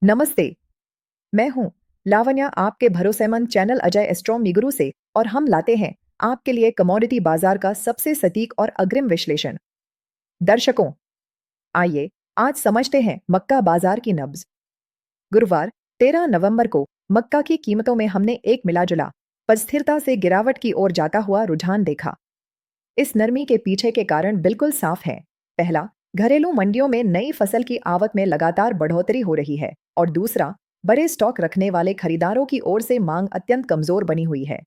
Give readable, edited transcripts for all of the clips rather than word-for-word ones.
नमस्ते। मैं हूं लावण्या, आपके भरोसेमंद चैनल अजय एस्ट्रोम निगुरु से, और हम लाते हैं आपके लिए कमोडिटी बाजार का सबसे सटीक और अग्रिम विश्लेषण। दर्शकों, आइए आज समझते हैं मक्का बाजार की नब्ज। गुरुवार 13 नवंबर को मक्का की कीमतों में हमने एक मिलाजुला पर स्थिरता से गिरावट की ओर जाता हुआ रुझान देखा। इस नरमी के पीछे के कारण बिल्कुल साफ है। पहला, घरेलू मंडियों में नई फसल की आवक में लगातार बढ़ोतरी हो रही है, और दूसरा, बड़े स्टॉक रखने वाले खरीदारों की ओर से मांग अत्यंत कमजोर बनी हुई है।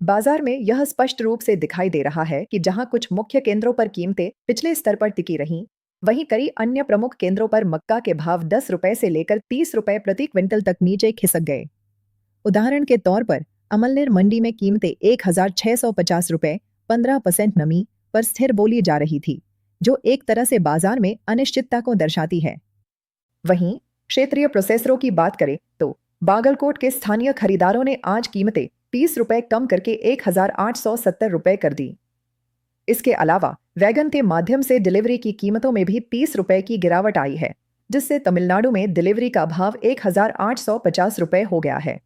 बाजार में यह स्पष्ट रूप से दिखाई दे रहा है कि जहां कुछ मुख्य केंद्रों पर कीमतें पिछले स्तर पर टिकी रहीं, वहीं कई अन्य प्रमुख केंद्रों पर मक्का के भाव 10 रुपए से लेकर 30 रुपए प्रति क्विंटल तक नीचे खिसक गए। उदाहरण के तौर पर अमलनेर मंडी में कीमतें 1,650 रुपए 15% नमी पर स्थिर बोली जा रही थी, जो एक तरह से बाजार में अनिश्चितता को दर्शाती है। वहीं क्षेत्रीय प्रोसेसरों की बात करें तो बागलकोट के स्थानीय खरीदारों ने आज कीमतें 30 रुपए कम करके 1,870 रुपए कर दी। इसके अलावा वैगन के माध्यम से डिलीवरी की कीमतों में भी 30 रुपए की गिरावट आई है, जिससे तमिलनाडु में डिलीवरी का भाव 1,850 रुपए हो गया है।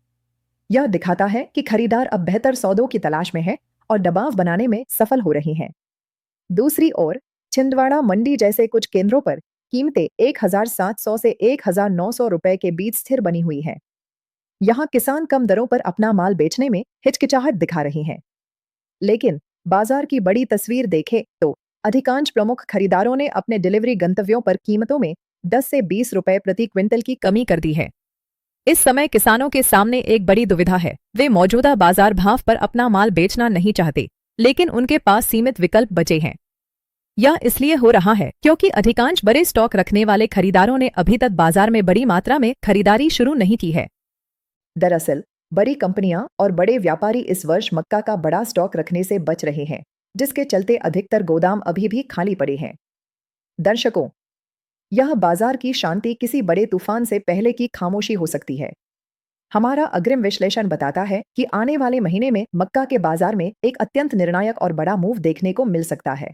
यह दिखाता है कि खरीदार अब बेहतर सौदों की तलाश में है और दबाव बनाने में सफल हो रहे हैं। दूसरी ओर छिंदवाड़ा मंडी जैसे कुछ केंद्रों पर कीमतें 1,700 से 1,900 रुपए के बीच स्थिर बनी हुई है। यहां किसान कम दरों पर अपना माल बेचने में हिचकिचाहट दिखा रहे हैं। लेकिन बाजार की बड़ी तस्वीर देखें तो अधिकांश प्रमुख खरीदारों ने अपने डिलीवरी गंतव्यों पर कीमतों में 10 से 20 रुपए प्रति क्विंटल की कमी कर दी है। इस समय किसानों के सामने एक बड़ी दुविधा है। वे मौजूदा बाजार भाव पर अपना माल बेचना नहीं चाहते, लेकिन उनके पास सीमित विकल्प बचे हैं। यह इसलिए हो रहा है क्योंकि अधिकांश बड़े स्टॉक रखने वाले खरीदारों ने अभी तक बाजार में बड़ी मात्रा में खरीदारी शुरू नहीं की है। दरअसल बड़ी कंपनियां और बड़े व्यापारी इस वर्ष मक्का का बड़ा स्टॉक रखने से बच रहे हैं, जिसके चलते अधिकतर गोदाम अभी भी खाली पड़े हैं। दर्शकों, यह बाजार की शांति किसी बड़े तूफान से पहले की खामोशी हो सकती है। हमारा अग्रिम विश्लेषण बताता है कि आने वाले महीने में मक्का के बाजार में एक अत्यंत निर्णायक और बड़ा मूव देखने को मिल सकता है।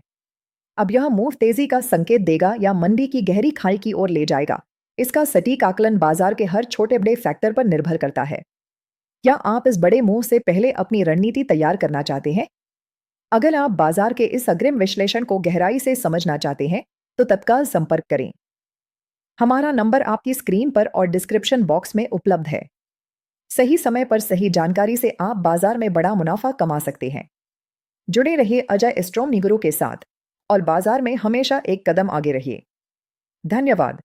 अब यह मूव तेजी का संकेत देगा या मंदी की गहरी खाई की ओर ले जाएगा, इसका सटीक आकलन बाजार के हर छोटे बड़े फैक्टर पर निर्भर करता है। क्या आप इस बड़े मूव से पहले अपनी रणनीति तैयार करना चाहते हैं? अगर आप बाजार के इस अग्रिम विश्लेषण को गहराई से समझना चाहते हैं तो तत्काल संपर्क करें। हमारा नंबर आपकी स्क्रीन पर और डिस्क्रिप्शन बॉक्स में उपलब्ध है। सही समय पर सही जानकारी से आप बाजार में बड़ा मुनाफा कमा सकते हैं। जुड़े रहिए अजय एस्ट्रोम निगुरु के साथ और बाजार में हमेशा एक कदम आगे रहिए। धन्यवाद।